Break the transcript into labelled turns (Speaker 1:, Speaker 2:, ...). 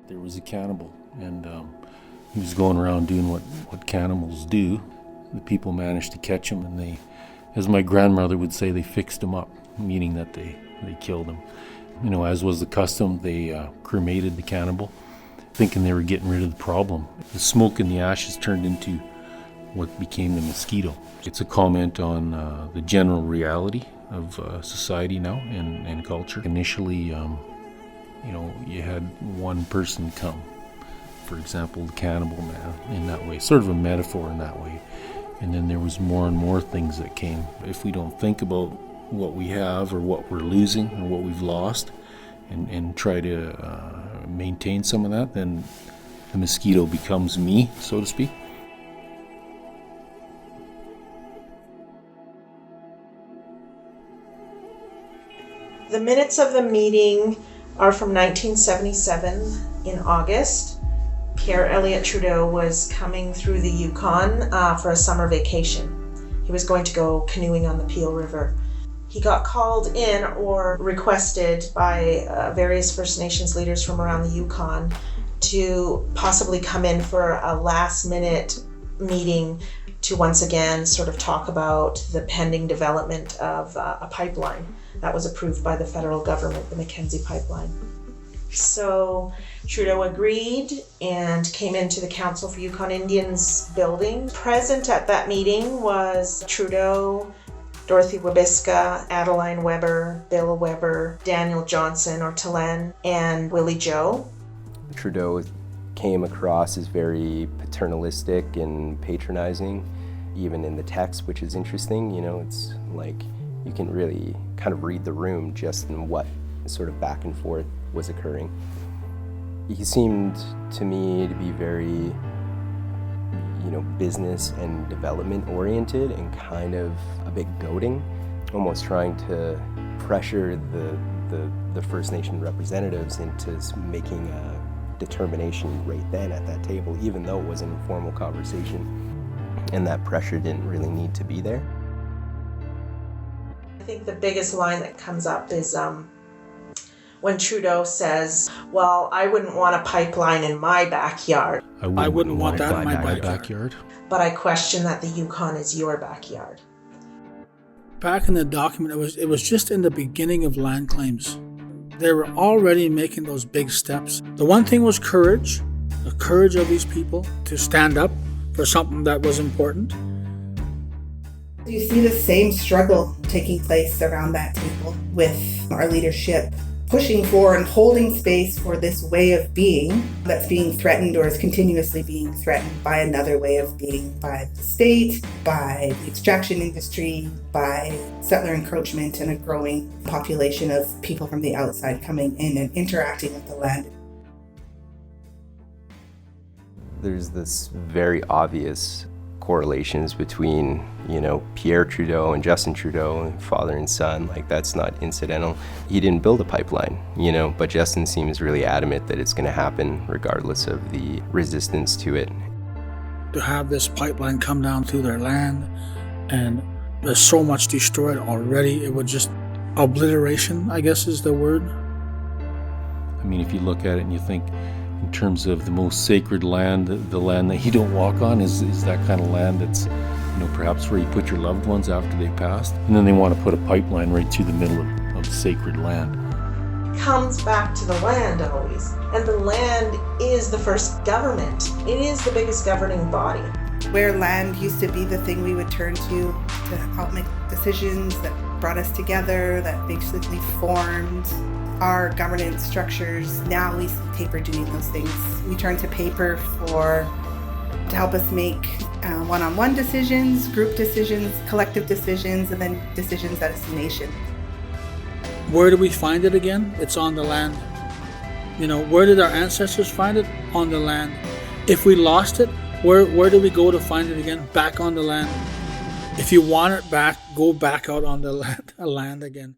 Speaker 1: There was a cannibal, and he was going around doing what cannibals do. The people managed to catch him, and they, as my grandmother would say, they fixed him up, meaning that they killed him. You know, as was the custom, they cremated the cannibal, thinking they were getting rid of the problem. The smoke and the ashes turned into what became the mosquito. It's a comment on the general reality of society now and culture. Initially, you know, you had one person come, for example, the cannibal man, in that way, sort of a metaphor in that way. And then there was more and more things that came. If we don't think about what we have or what we're losing or what we've lost and try to maintain some of that, then the mosquito becomes me, so to speak.
Speaker 2: The minutes of the meeting are from 1977 in August. Pierre Elliot Trudeau was coming through the Yukon for a summer vacation. He was going to go canoeing on the Peel River. He got called in or requested by various First Nations leaders from around the Yukon to possibly come in for a last-minute meeting to once again sort of talk about the pending development of a pipeline that was approved by the federal government, the Mackenzie Pipeline. So Trudeau agreed and came into the Council for Yukon Indians building. Present at that meeting was Trudeau, Dorothy Wabiska, Adeline Weber, Bill Weber, Daniel Johnson or Talen, and Willie Joe.
Speaker 3: Trudeau came across as very paternalistic and patronizing, even in the text, which is interesting. You know, it's like you can really kind of read the room just in what sort of back and forth was occurring. He seemed to me to be very, you know, business and development oriented and kind of a bit goading, almost trying to pressure the First Nation representatives into making a determination right then at that table, even though it was an informal conversation, and that pressure didn't really need to be there.
Speaker 2: I think the biggest line that comes up is when Trudeau says, well, I wouldn't want a pipeline in my backyard.
Speaker 4: I wouldn't want that in my backyard.
Speaker 2: But I question that the Yukon is your backyard.
Speaker 4: Back in the document, it was just in the beginning of land claims. They were already making those big steps. The one thing was courage, the courage of these people to stand up for something that was important.
Speaker 5: You see the same struggle taking place around that table with our leadership pushing for and holding space for this way of being that's being threatened or is continuously being threatened by another way of being, by the state, by the extraction industry, by settler encroachment and a growing population of people from the outside coming in and interacting with the land.
Speaker 3: There's this very obvious correlations between, you know, Pierre Trudeau and Justin Trudeau, father and son. Like, that's not incidental. He didn't build a pipeline, you know, but Justin seems really adamant that it's going to happen regardless of the resistance to it.
Speaker 4: To have this pipeline come down through their land, and there's so much destroyed already, it would just, obliteration, I guess is the word.
Speaker 1: I mean, if you look at it and you think, in terms of the most sacred land, the land that you don't walk on is that kind of land that's, you know, perhaps where you put your loved ones after they've passed. And then they want to put a pipeline right through the middle of sacred land.
Speaker 2: Comes back to the land always. And the land is the first government. It is the biggest governing body.
Speaker 5: Where land used to be the thing we would turn to help make decisions that brought us together, that basically formed our governance structures. Now we see paper doing those things. We turn to paper to help us make one-on-one decisions, group decisions, collective decisions, and then decisions as a nation.
Speaker 4: Where do we find it again? It's on the land. You know, where did our ancestors find it? On the land. If we lost it, where do we go to find it again? Back on the land. If you want it back, go back out on the land again.